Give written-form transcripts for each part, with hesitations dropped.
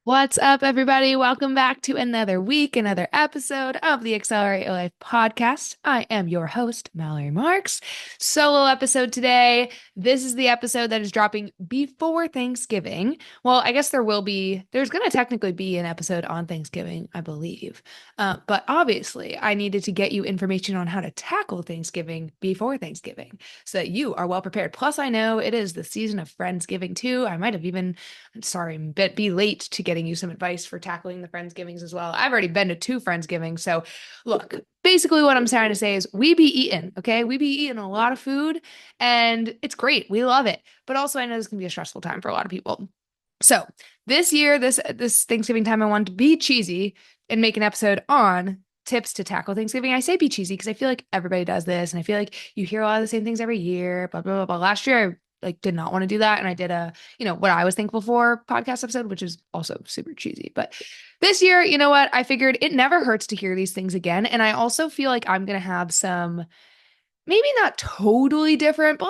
What's up, everybody? Welcome back to another week, another episode of the Accelerate Your Life podcast. I am your host, Mallory Marks. Solo episode today. This is the episode that is dropping before Thanksgiving. Well, I guess there's going to technically be an episode on Thanksgiving, I believe. But obviously, I needed to get you information on how to tackle Thanksgiving before Thanksgiving so that you are well prepared. Plus, I know it is the season of Friendsgiving too. I might have even sorry, but be late to getting you some advice for tackling the Friendsgivings as well. I've already been to two Friendsgivings. So, look, basically what I'm trying to say is we be eating, okay? We be eating a lot of food and it's great. We love it. But also, I know this can be a stressful time for a lot of people. So, this year, this Thanksgiving time, I wanted to be cheesy and make an episode on tips to tackle Thanksgiving. I say be cheesy because I feel like everybody does this, and I feel like you hear a lot of the same things every year. Blah blah blah blah. Last year, I did not want to do that, and I did what I was thankful for podcast episode, which is also super cheesy. But this year, you know what? I figured it never hurts to hear these things again, and I also feel like I'm gonna have some maybe not totally different, but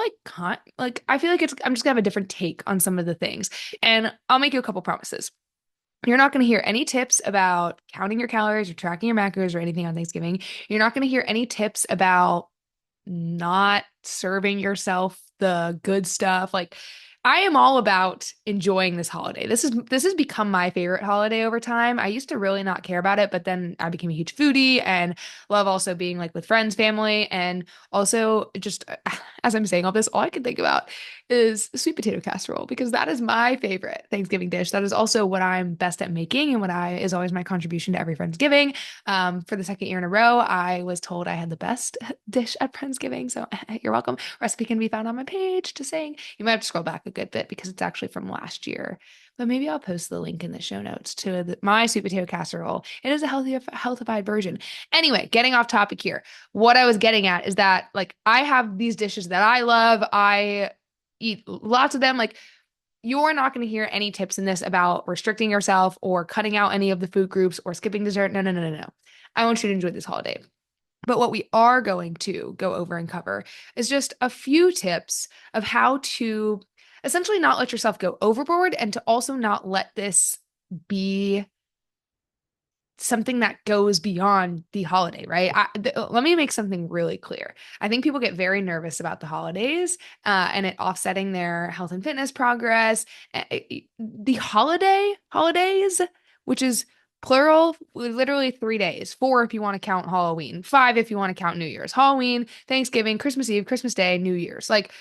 like I feel like I'm just gonna have a different take on some of the things, and I'll make you a couple promises. You're not going to hear any tips about counting your calories or tracking your macros or anything on Thanksgiving. You're not going to hear any tips about not serving yourself the good stuff. Like I am all about enjoying this holiday. This has become my favorite holiday over time. I used to really not care about it, but then I became a huge foodie and love also being like with friends, family, and also just as I'm saying all this, all I can think about is sweet potato casserole because that is my favorite Thanksgiving dish. That is also what I'm best at making and what I is always my contribution to every Friendsgiving. For the second year in a row, I was told I had the best dish at Friendsgiving. So you're welcome. Recipe can be found on my page. Just saying. You might have to scroll back a good bit because it's actually from last year. But maybe I'll post the link in the show notes to my sweet potato casserole. It is a healthified version. Anyway, getting off topic here. What I was getting at is that like I have these dishes that I love. I eat lots of them. Like you're not going to hear any tips in this about restricting yourself or cutting out any of the food groups or skipping dessert. No, no, no, no, no. I want you to enjoy this holiday. But what we are going to go over and cover is just a few tips of how to essentially not let yourself go overboard and to also not let this be something that goes beyond the holiday, right? Let me make something really clear. I think people get very nervous about the holidays and it offsetting their health and fitness progress. The holidays, which is plural, literally 3 days, four if you want to count Halloween, five if you want to count New Year's, Halloween, Thanksgiving, Christmas Eve, Christmas Day, New Year's. Like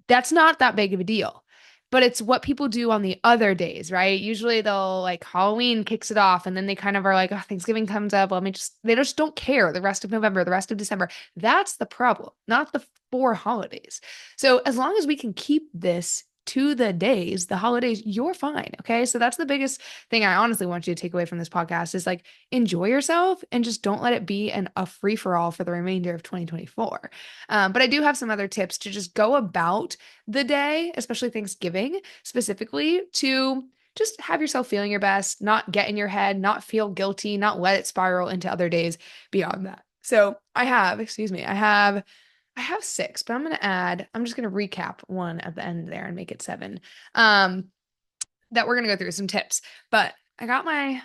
that's not that big of a deal. But it's what people do on the other days, right? Usually they'll like Halloween kicks it off and then they kind of are like, oh, Thanksgiving comes up. They just don't care the rest of November, the rest of December. That's the problem, not the four holidays. So as long as we can keep this to the days, the holidays, you're fine. Okay. So that's the biggest thing I honestly want you to take away from this podcast is like enjoy yourself and just don't let it be a free for all for the remainder of 2024. But I do have some other tips to just go about the day, especially Thanksgiving specifically, to just have yourself feeling your best, not get in your head, not feel guilty, not let it spiral into other days beyond that. So I have six, but I'm just gonna recap one at the end there and make it seven. Um, that we're gonna go through some tips. But I got my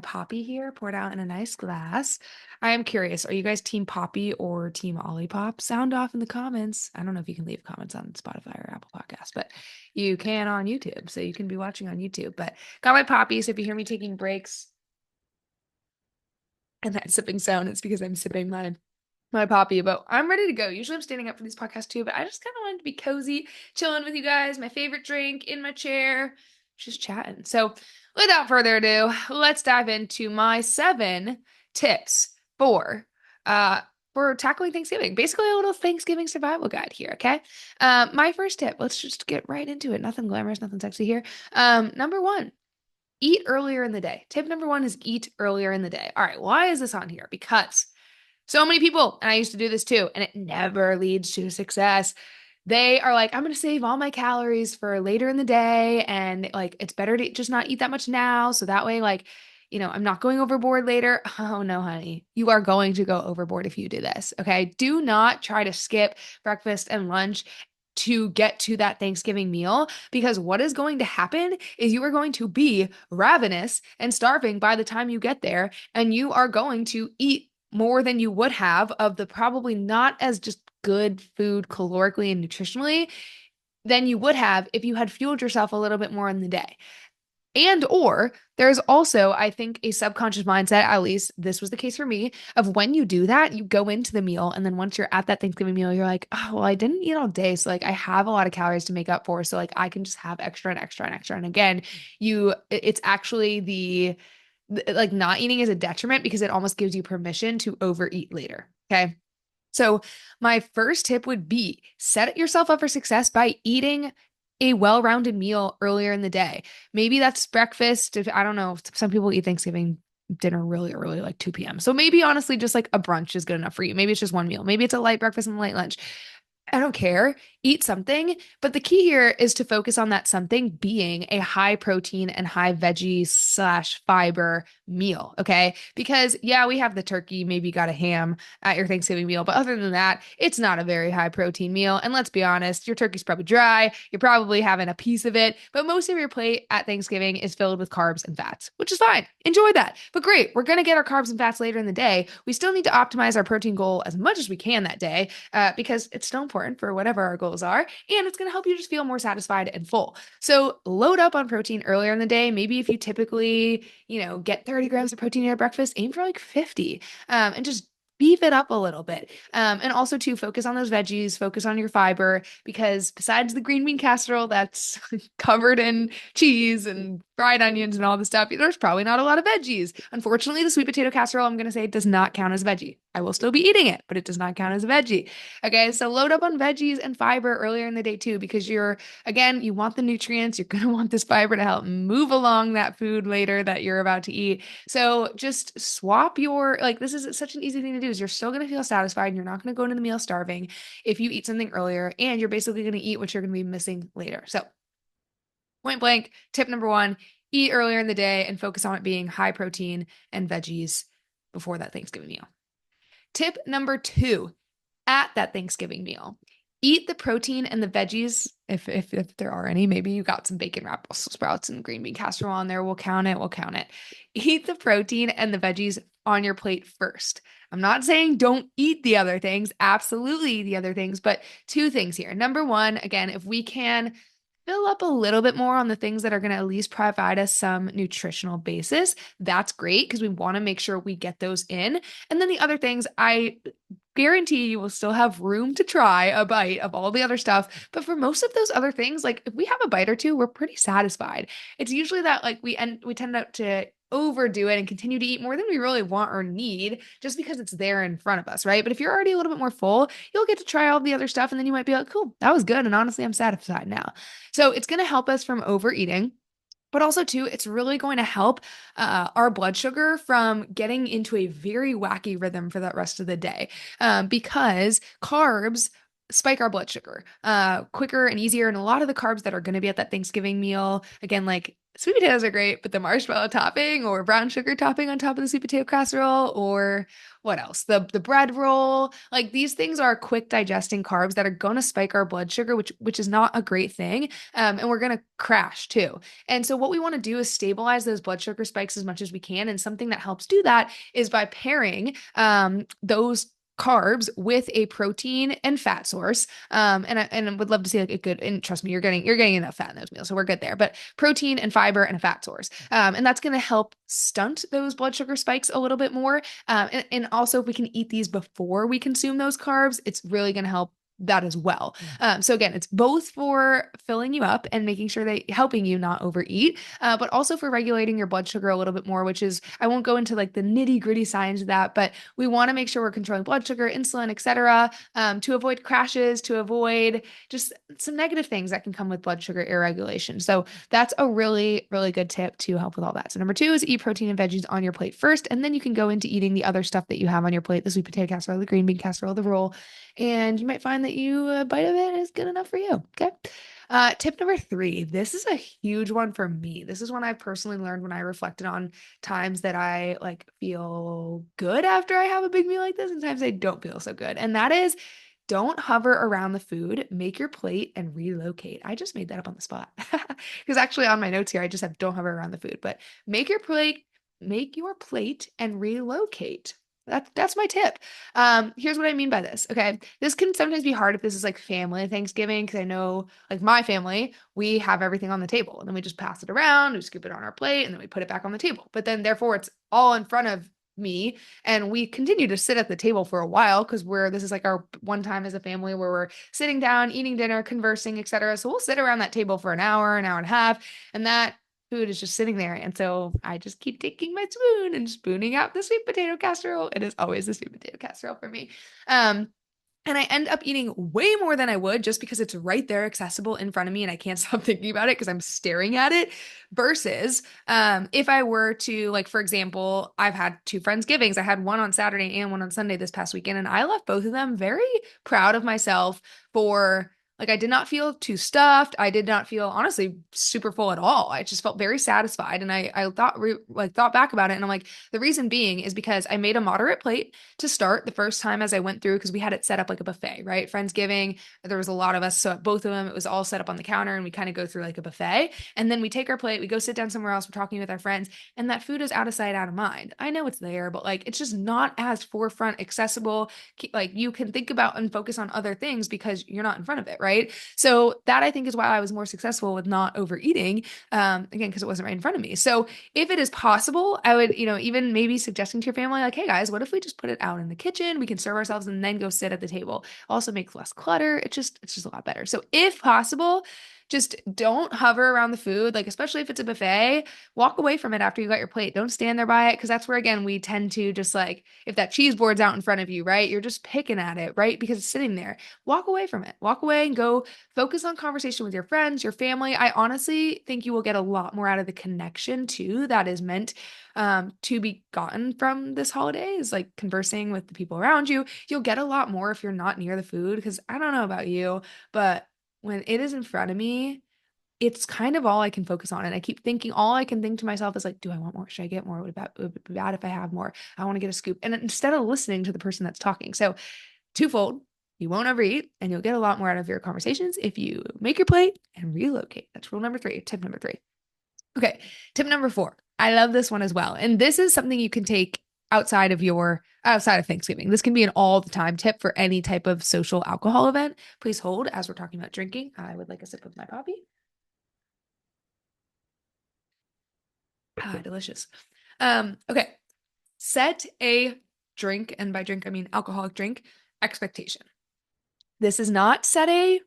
Poppy here poured out in a nice glass. I am curious, are you guys team Poppy or team Olipop? Sound off in the comments. I don't know if you can leave comments on Spotify or Apple Podcasts, but you can on YouTube. So you can be watching on YouTube. But got my Poppy. So if you hear me taking breaks and that sipping sound, it's because I'm sipping my Poppy, but I'm ready to go. Usually I'm standing up for these podcasts too, but I just kind of wanted to be cozy, chilling with you guys, my favorite drink in my chair, just chatting. So without further ado, let's dive into my 7 tips for tackling Thanksgiving. Basically a little Thanksgiving survival guide here, okay? My first tip, let's just get right into it. Nothing glamorous, nothing sexy here. Number 1, eat earlier in the day. Tip number 1 is eat earlier in the day. All right, why is this on here? Because so many people, and I used to do this too, and it never leads to success. They are like, I'm going to save all my calories for later in the day. And like, it's better to just not eat that much now. So that way, like, I'm not going overboard later. Oh no, honey, you are going to go overboard if you do this. Okay. Do not try to skip breakfast and lunch to get to that Thanksgiving meal, because what is going to happen is you are going to be ravenous and starving by the time you get there, and you are going to eat more than you would have of the probably not as just good food calorically and nutritionally than you would have if you had fueled yourself a little bit more in the day. And or there's also, I think, a subconscious mindset, at least this was the case for me, of when you do that, you go into the meal. And then once you're at that Thanksgiving meal, you're like, oh, well, I didn't eat all day. So like I have a lot of calories to make up for. So like I can just have extra and extra and extra. And again, it's actually like not eating is a detriment because it almost gives you permission to overeat later. Okay. So my first tip would be set yourself up for success by eating a well-rounded meal earlier in the day. Maybe that's breakfast. If I don't know, some people eat Thanksgiving dinner really early, like 2 p.m. So maybe honestly, just like a brunch is good enough for you. Maybe it's just one meal. Maybe it's a light breakfast and a light lunch. I don't care. Eat something. But the key here is to focus on that something being a high protein and high veggie slash fiber meal. Okay. Because yeah, we have the turkey, maybe you got a ham at your Thanksgiving meal. But other than that, it's not a very high protein meal. And let's be honest, your turkey's probably dry. You're probably having a piece of it. But most of your plate at Thanksgiving is filled with carbs and fats, which is fine. Enjoy that. But great. We're going to get our carbs and fats later in the day. We still need to optimize our protein goal as much as we can that day because it's still important for whatever our goals are. And it's going to help you just feel more satisfied and full. So load up on protein earlier in the day. Maybe if you typically, get 30 grams of protein at breakfast, aim for like 50 and just beef it up a little bit. And also to focus on those veggies, focus on your fiber, because besides the green bean casserole that's covered in cheese and fried onions and all the stuff, there's probably not a lot of veggies. Unfortunately, the sweet potato casserole, I'm going to say, does not count as veggie. I will still be eating it, but it does not count as a veggie. Okay, so load up on veggies and fiber earlier in the day too, because again, you want the nutrients, you're going to want this fiber to help move along that food later that you're about to eat. So just swap this is such an easy thing to do, is you're still going to feel satisfied and you're not going to go into the meal starving if you eat something earlier, and you're basically going to eat what you're going to be missing later. So point blank, tip number one, eat earlier in the day and focus on it being high protein and veggies before that Thanksgiving meal. Tip number two, at that Thanksgiving meal, eat the protein and the veggies. If there are any, maybe you got some bacon wrapped Brussels sprouts and green bean casserole on there. We'll count it. Eat the protein and the veggies on your plate first. I'm not saying don't eat the other things. Absolutely eat the other things. But two things here. Number one, again, if we can fill up a little bit more on the things that are going to at least provide us some nutritional basis, that's great, because we want to make sure we get those in. And then the other things, I guarantee you will still have room to try a bite of all the other stuff. But for most of those other things, like if we have a bite or two, we're pretty satisfied. It's usually that like we tend to overdo it and continue to eat more than we really want or need just because it's there in front of us, right? But if you're already a little bit more full, you'll get to try all the other stuff, and then you might be like, cool, that was good. And honestly, I'm satisfied now. So it's going to help us from overeating. But also, too, it's really going to help our blood sugar from getting into a very wacky rhythm for that rest of the day, because carbs spike our blood sugar quicker and easier. And a lot of the carbs that are going to be at that Thanksgiving meal, again, like sweet potatoes are great, but the marshmallow topping or brown sugar topping on top of the sweet potato casserole, or what else? The bread roll, like these things are quick digesting carbs that are going to spike our blood sugar, which is not a great thing. And we're going to crash too. And so what we want to do is stabilize those blood sugar spikes as much as we can. And something that helps do that is by pairing those carbs with a protein and fat source. And I would love to see like a good, and trust me, you're getting enough fat in those meals. So we're good there, but protein and fiber and a fat source. And that's going to help stunt those blood sugar spikes a little bit more. And also if we can eat these before we consume those carbs, it's really going to help that as well. So again, it's both for filling you up and making sure that helping you not overeat, but also for regulating your blood sugar a little bit more, which is, I won't go into like the nitty gritty science of that, but we want to make sure we're controlling blood sugar, insulin, etc., to avoid crashes, to avoid just some negative things that can come with blood sugar irregulation. So that's a really, really good tip to help with all that. So number two is eat protein and veggies on your plate first, and then you can go into eating the other stuff that you have on your plate, the sweet potato casserole, the green bean casserole, the roll, and you might find that a bite of it is good enough for you. Okay. Tip number three. This is a huge one for me. This is one I personally learned when I reflected on times that I like feel good after I have a big meal like this, and times I don't feel so good. And that is don't hover around the food, make your plate and relocate. I just made that up on the spot. Because actually on my notes here, I just have don't hover around the food, but make your plate and relocate. That's my tip. Here's what I mean by this. Okay. This can sometimes be hard if this is like family Thanksgiving, because I know like my family, we have everything on the table and then we just pass it around, we scoop it on our plate, and then we put it back on the table. But then therefore it's all in front of me, and we continue to sit at the table for a while because this is like our one time as a family where we're sitting down, eating dinner, conversing, etc. So we'll sit around that table for an hour and a half, and that food is just sitting there. And so I just keep taking my spoon and spooning out the sweet potato casserole. It is always the sweet potato casserole for me. And I end up eating way more than I would just because it's right there accessible in front of me and I can't stop thinking about it because I'm staring at it. Versus if I were to, like, for example, I've had two Friendsgivings. I had one on Saturday and one on Sunday this past weekend, and I left both of them very proud of myself for, like, I did not feel too stuffed. I did not feel honestly super full at all. I just felt very satisfied. And I thought back about it, and I'm like, the reason being is because I made a moderate plate to start the first time as I went through, because we had it set up like a buffet, right? Friendsgiving, there was a lot of us. So at both of them, it was all set up on the counter and we kind of go through like a buffet. And then we take our plate, we go sit down somewhere else, we're talking with our friends, and that food is out of sight, out of mind. I know it's there, but like it's just not as forefront accessible. Like you can think about and focus on other things because you're not in front of it, right? So that I think is why I was more successful with not overeating, again, because it wasn't right in front of me. So if it is possible, I would, even maybe suggesting to your family, like, hey guys, what if we just put it out in the kitchen? We can serve ourselves and then go sit at the table. Also makes less clutter. It's just a lot better. So if possible, just don't hover around the food, like especially if it's a buffet, walk away from it after you got your plate. Don't stand there by it, because that's where, again, we tend to just like, if that cheese board's out in front of you, right? You're just picking at it, right? Because it's sitting there. Walk away from it. Walk away and go focus on conversation with your friends, your family. I honestly think you will get a lot more out of the connection too that is meant to be gotten from this holiday, is like conversing with the people around you. You'll get a lot more if you're not near the food, because I don't know about you, but when it is in front of me, it's kind of all I can focus on. And I keep thinking, all I can think to myself is like, do I want more? Should I get more? Would it be bad if I have more? I want to get a scoop. And instead of listening to the person that's talking. So twofold, you won't overeat and you'll get a lot more out of your conversations if you make your plate and relocate. That's rule number 3, tip number 3. Okay, tip number 4. I love this one as well. And this is something you can take outside of Thanksgiving. This can be an all the time tip for any type of social alcohol event. Please hold as we're talking about drinking. I would like a sip of my coffee. Delicious. Okay. Set a drink, and by drink I mean alcoholic drink, expectation. This is not set a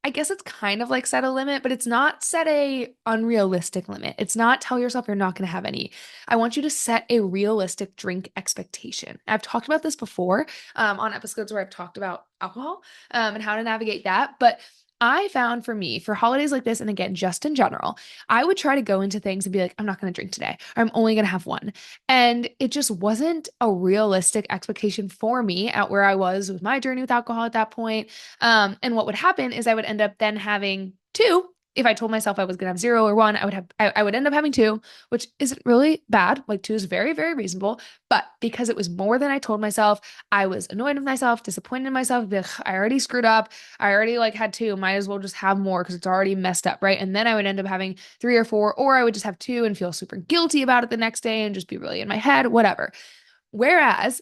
I guess it's kind of like set a limit, but it's not set a unrealistic limit. It's not tell yourself you're not going to have any. I want you to set a realistic drink expectation. I've talked about this before on episodes where I've talked about alcohol and how to navigate that. But I found for me, for holidays like this, and again, just in general, I would try to go into things and be like, I'm not going to drink today, or I'm only going to have one. And it just wasn't a realistic expectation for me at where I was with my journey with alcohol at that point. And what would happen is I would end up then having two. If I told myself I was gonna have 0 or 1, I would end up having two, which isn't really bad. Like 2 is very, very reasonable. But because it was more than I told myself, I was annoyed with myself, disappointed in myself. I already screwed up. I already like had 2. Might as well just have more because it's already messed up, right? And then I would end up having 3 or 4, or I would just have 2 and feel super guilty about it the next day and just be really in my head, whatever. Whereas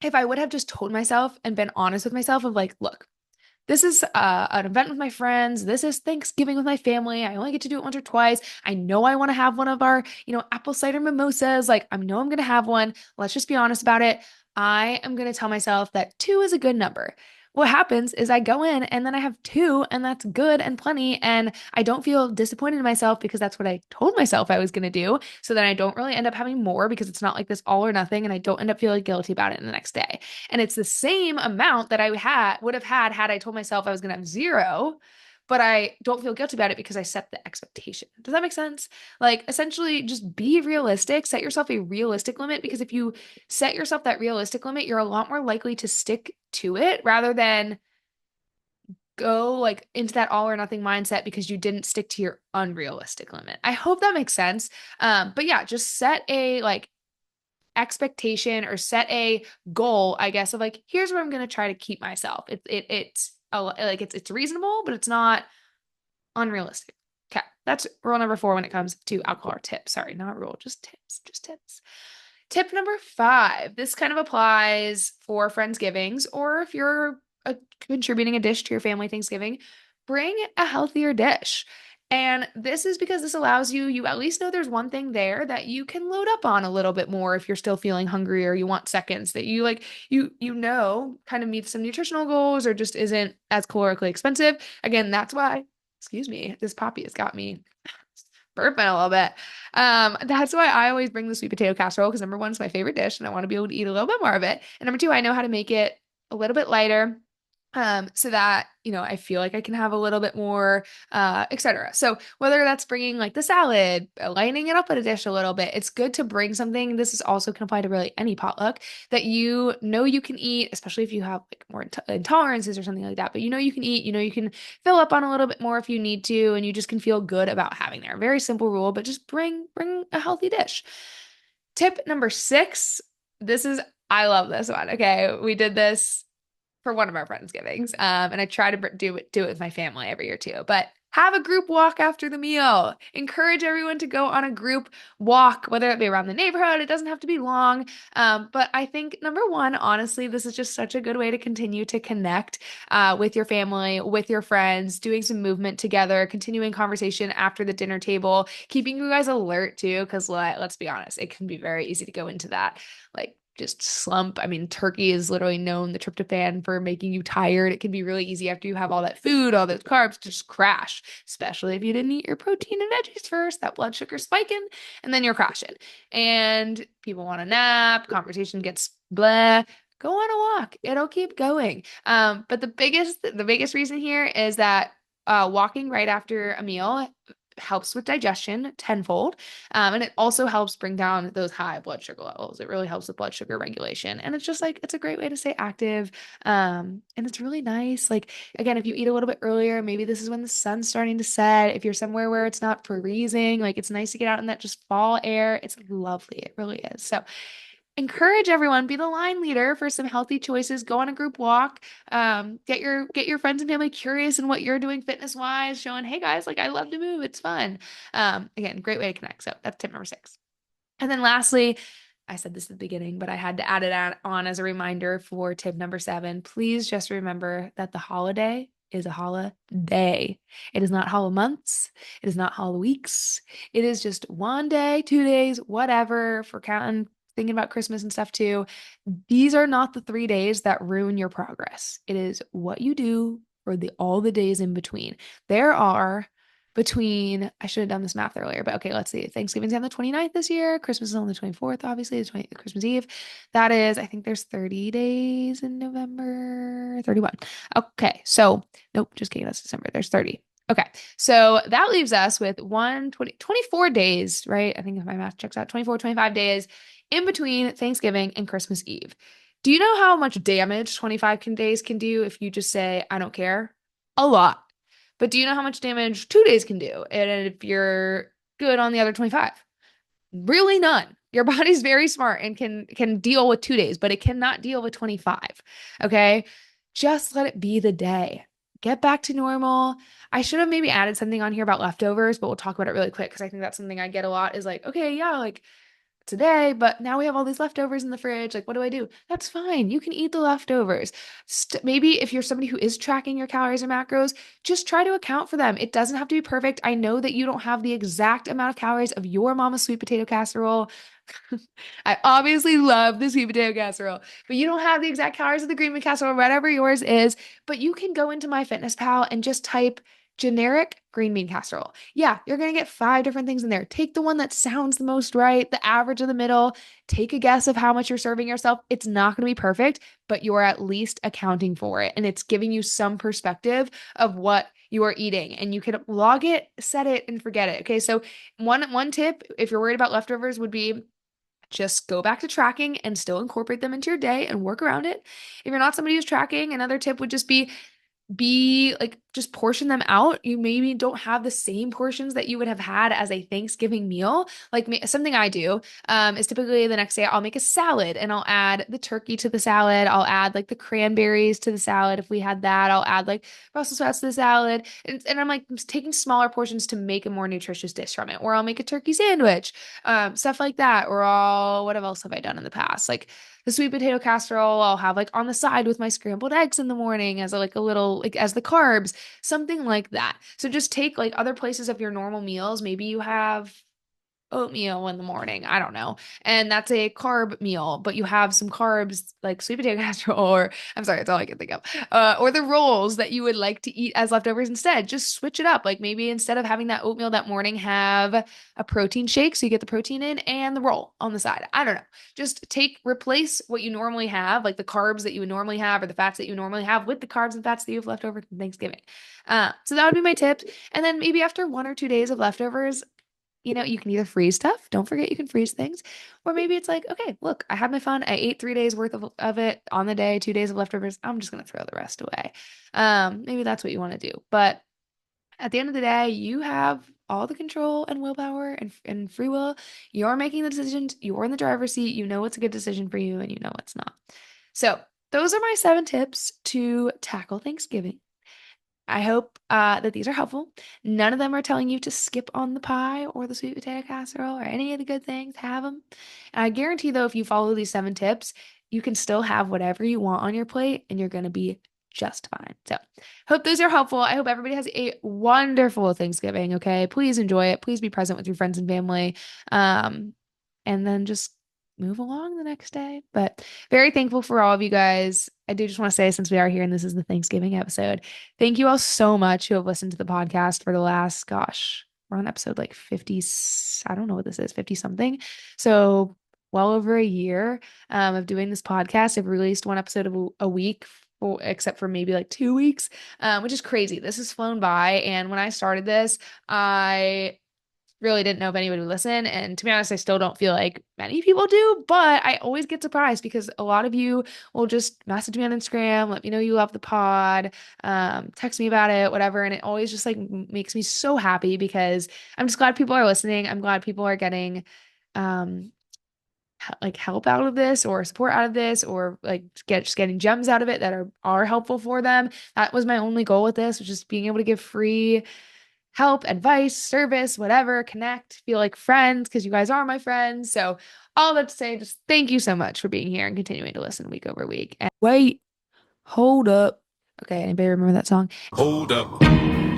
if I would have just told myself and been honest with myself of like, look, this is an event with my friends. This is Thanksgiving with my family. I only get to do it once or twice. I know I want to have one of our, apple cider mimosas. Like, I know I'm going to have one. Let's just be honest about it. I am going to tell myself that 2 is a good number. What happens is I go in and then I have 2, and that's good and plenty. And I don't feel disappointed in myself because that's what I told myself I was going to do. So then I don't really end up having more because it's not like this all or nothing. And I don't end up feeling guilty about it the next day. And it's the same amount that I would have had I told myself I was going to have 0, but I don't feel guilty about it because I set the expectation. Does that make sense? Like, essentially, just be realistic, set yourself a realistic limit, because if you set yourself that realistic limit, you're a lot more likely to stick to it rather than go like into that all or nothing mindset because you didn't stick to your unrealistic limit. I hope that makes sense. But yeah, just set a like expectation or set a goal, I guess, of like, here's what I'm going to try to keep myself. It's reasonable, but it's not unrealistic. Okay, that's rule number 4 when it comes to alcohol or tips. Sorry, not rule, just tips, just tips. Tip number 5. This kind of applies for Friendsgivings, or if you're contributing a dish to your family Thanksgiving, bring a healthier dish. And this is because this allows you at least know there's one thing there that you can load up on a little bit more if you're still feeling hungry or you want seconds, that you like, kind of meets some nutritional goals or just isn't as calorically expensive. Again, that's why, excuse me, this poppy has got me burping a little bit. That's why I always bring the sweet potato casserole, because number 1, it's my favorite dish and I want to be able to eat a little bit more of it. And number 2, I know how to make it a little bit lighter, so that, I feel like I can have a little bit more, etc. So whether that's bringing like the salad, lining it up in a dish a little bit, it's good to bring something. This is also can apply to really any potluck that you can eat, especially if you have like more intolerances or something like that. But you can eat, you can fill up on a little bit more if you need to, and you just can feel good about having there. Very simple rule, but just bring a healthy dish. Tip number 6. I love this one. Okay, we did this for one of our Friendsgivings. And I try to do it with my family every year too. But have a group walk after the meal. Encourage everyone to go on a group walk, whether it be around the neighborhood. It doesn't have to be long. But I think number 1, honestly, this is just such a good way to continue to connect with your family, with your friends, doing some movement together, continuing conversation after the dinner table, keeping you guys alert too, because let's be honest, it can be very easy to go into that like just slump. I mean, turkey is literally known, the tryptophan, for making you tired. It can be really easy after you have all that food, all those carbs, to just crash, especially if you didn't eat your protein and veggies first, that blood sugar spiking, and then you're crashing. And people want a nap, conversation gets blah. Go on a walk. It'll keep going. But the biggest reason here is that walking right after a meal helps with digestion tenfold. And it also helps bring down those high blood sugar levels. It really helps with blood sugar regulation. And it's just like, it's a great way to stay active. And it's really nice. Like, again, if you eat a little bit earlier, maybe this is when the sun's starting to set. If you're somewhere where it's not freezing, like it's nice to get out in that just fall air. It's lovely. It really is. So encourage everyone, be the line leader for some healthy choices. Go on a group walk. Get your friends and family curious in what you're doing fitness wise, showing, hey guys, like I love to move. It's fun. Again, great way to connect. So that's tip number 6. And then lastly, I said this at the beginning, but I had to add it on as a reminder for tip number 7. Please just remember that the holiday is a holiday. It is not holiday months. It is not holiday weeks. It is just one day, 2 days, whatever, for counting, thinking about Christmas and stuff too. These are not the 3 days that ruin your progress. It is what you do for all the days in between. There are I should have done this math earlier, but okay, let's see. Thanksgiving's on the 29th this year. Christmas is on the 24th, obviously, Christmas Eve. That is, I think there's 30 days in November, 31. Okay, so nope, just kidding. That's December. There's 30. Okay, so that leaves us with 24 days, right? I think if my math checks out, 24, 25 days in between Thanksgiving and Christmas Eve. Do you know how much damage 25 days can do if you just say, I don't care? A lot. But do you know how much damage 2 days can do? And if you're good on the other 25? Really none. Your body's very smart and can deal with 2 days, but it cannot deal with 25. Okay? Just let it be the day. Get back to normal. I should have maybe added something on here about leftovers, but we'll talk about it really quick because I think that's something I get a lot is like, okay, yeah, like today, but now we have all these leftovers in the fridge. Like, what do I do? That's fine. You can eat the leftovers. Maybe if you're somebody who is tracking your calories or macros, just try to account for them. It doesn't have to be perfect. I know that you don't have the exact amount of calories of your mama's sweet potato casserole. I obviously love the sweet potato casserole, but you don't have the exact calories of the green bean casserole, whatever yours is. But you can go into MyFitnessPal and just type generic green bean casserole. Yeah, you're going to get 5 different things in there. Take the one that sounds the most right, the average of the middle. Take a guess of how much you're serving yourself. It's not going to be perfect, but you're at least accounting for it. And it's giving you some perspective of what you are eating. And you can log it, set it, and forget it. Okay, so one tip, if you're worried about leftovers, would be just go back to tracking and still incorporate them into your day and work around it. If you're not somebody who's tracking, another tip would just be like just portion them out. You maybe don't have the same portions that you would have had as a Thanksgiving meal. Like something I do is typically the next day I'll make a salad and I'll add the turkey to the salad. I'll add like the cranberries to the salad. If we had that, I'll add like Brussels sprouts to the salad. And I'm like taking smaller portions to make a more nutritious dish from it. Or I'll make a turkey sandwich, stuff like that. Or what else have I done in the past? Like the sweet potato casserole, I'll have like on the side with my scrambled eggs in the morning as like a little, like as the carbs, something like that. So just take like other places of your normal meals. Maybe you have oatmeal in the morning. I don't know. And that's a carb meal, but you have some carbs like sweet potato casserole, or I'm sorry, that's all I can think of. Or the rolls that you would like to eat as leftovers instead. Just switch it up. Like maybe instead of having that oatmeal that morning, have a protein shake so you get the protein in and the roll on the side. I don't know. Just replace what you normally have, like the carbs that you would normally have or the fats that you normally have with the carbs and fats that you have left over from Thanksgiving. So that would be my tip. And then maybe after 1 or 2 days of leftovers, you can either freeze stuff. Don't forget you can freeze things. Or maybe it's like, okay, look, I had my fun. I ate 3 days worth of it on the day, 2 days of leftovers. I'm just going to throw the rest away. Maybe that's what you want to do. But at the end of the day, you have all the control and willpower and free will. You're making the decisions. You're in the driver's seat. You know what's a good decision for you and you know what's not. So those are my 7 tips to tackle Thanksgiving. I hope that these are helpful. None of them are telling you to skip on the pie or the sweet potato casserole or any of the good things. Have them. And I guarantee, though, if you follow these 7 tips, you can still have whatever you want on your plate and you're going to be just fine. So, hope those are helpful. I hope everybody has a wonderful Thanksgiving. Okay. Please enjoy it. Please be present with your friends and family. And then just move along the next day. But very thankful for all of you guys. I do just want to say, since we are here and this is the Thanksgiving episode, thank you all so much who have listened to the podcast for the last, gosh, we're on episode like 50. I don't know what this is, 50 something. So well over a year of doing this podcast. I've released one episode of a week, except for maybe like 2 weeks, which is crazy. This has flown by. And when I started this, I really didn't know if anybody would listen. And to be honest, I still don't feel like many people do, but I always get surprised because a lot of you will just message me on Instagram, let me know you love the pod, text me about it, whatever. And it always just like makes me so happy because I'm just glad people are listening. I'm glad people are getting, like help out of this or support out of this or like just getting gems out of it that are helpful for them. That was my only goal with this, was just being able to give free help, advice, service, whatever, connect, feel like friends because you guys are my friends. So all that to say, just thank you so much for being here and continuing to listen week over week. And wait, hold up. Okay, anybody remember that song? Hold up.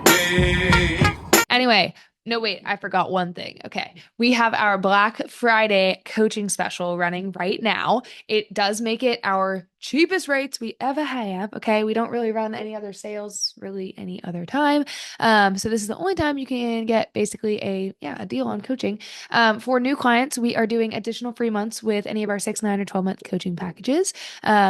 Hey. Anyway, no, wait, I forgot one thing. Okay. We have our Black Friday coaching special running right now. It does make it our cheapest rates we ever have. Okay. We don't really run any other sales really any other time. So this is the only time you can get basically a deal on coaching. For new clients, we are doing additional free months with any of our 6, 9, or 12-month coaching packages.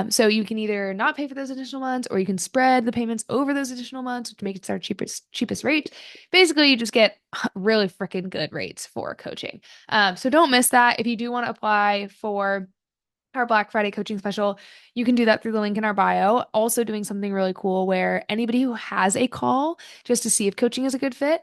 So you can either not pay for those additional months or you can spread the payments over those additional months, which makes it our cheapest rate. Basically, you just get really freaking good rates for coaching. So don't miss that. If you do want to apply for our Black Friday coaching special, you can do that through the link in our bio. Also doing something really cool where anybody who has a call just to see if coaching is a good fit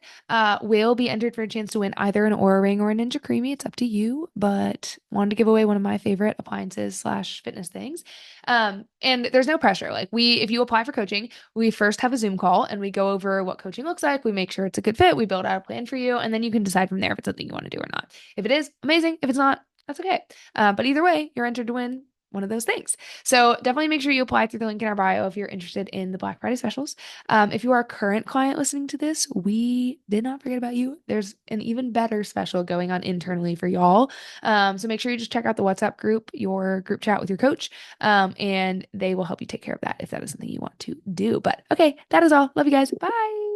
will be entered for a chance to win either an Oura Ring or a Ninja Creami. It's up to you, but wanted to give away one of my favorite appliances / fitness things. And there's no pressure. Like if you apply for coaching, we first have a Zoom call and we go over what coaching looks like. We make sure it's a good fit. We build out a plan for you, and then you can decide from there if it's something you want to do or not. If it is, amazing. If it's not, that's okay. But either way, you're entered to win one of those things. So definitely make sure you apply through the link in our bio if you're interested in the Black Friday specials. If you are a current client listening to this, we did not forget about you. There's an even better special going on internally for y'all. So make sure you just check out the WhatsApp group, your group chat with your coach, and they will help you take care of that if that is something you want to do. But okay, that is all. Love you guys. Bye.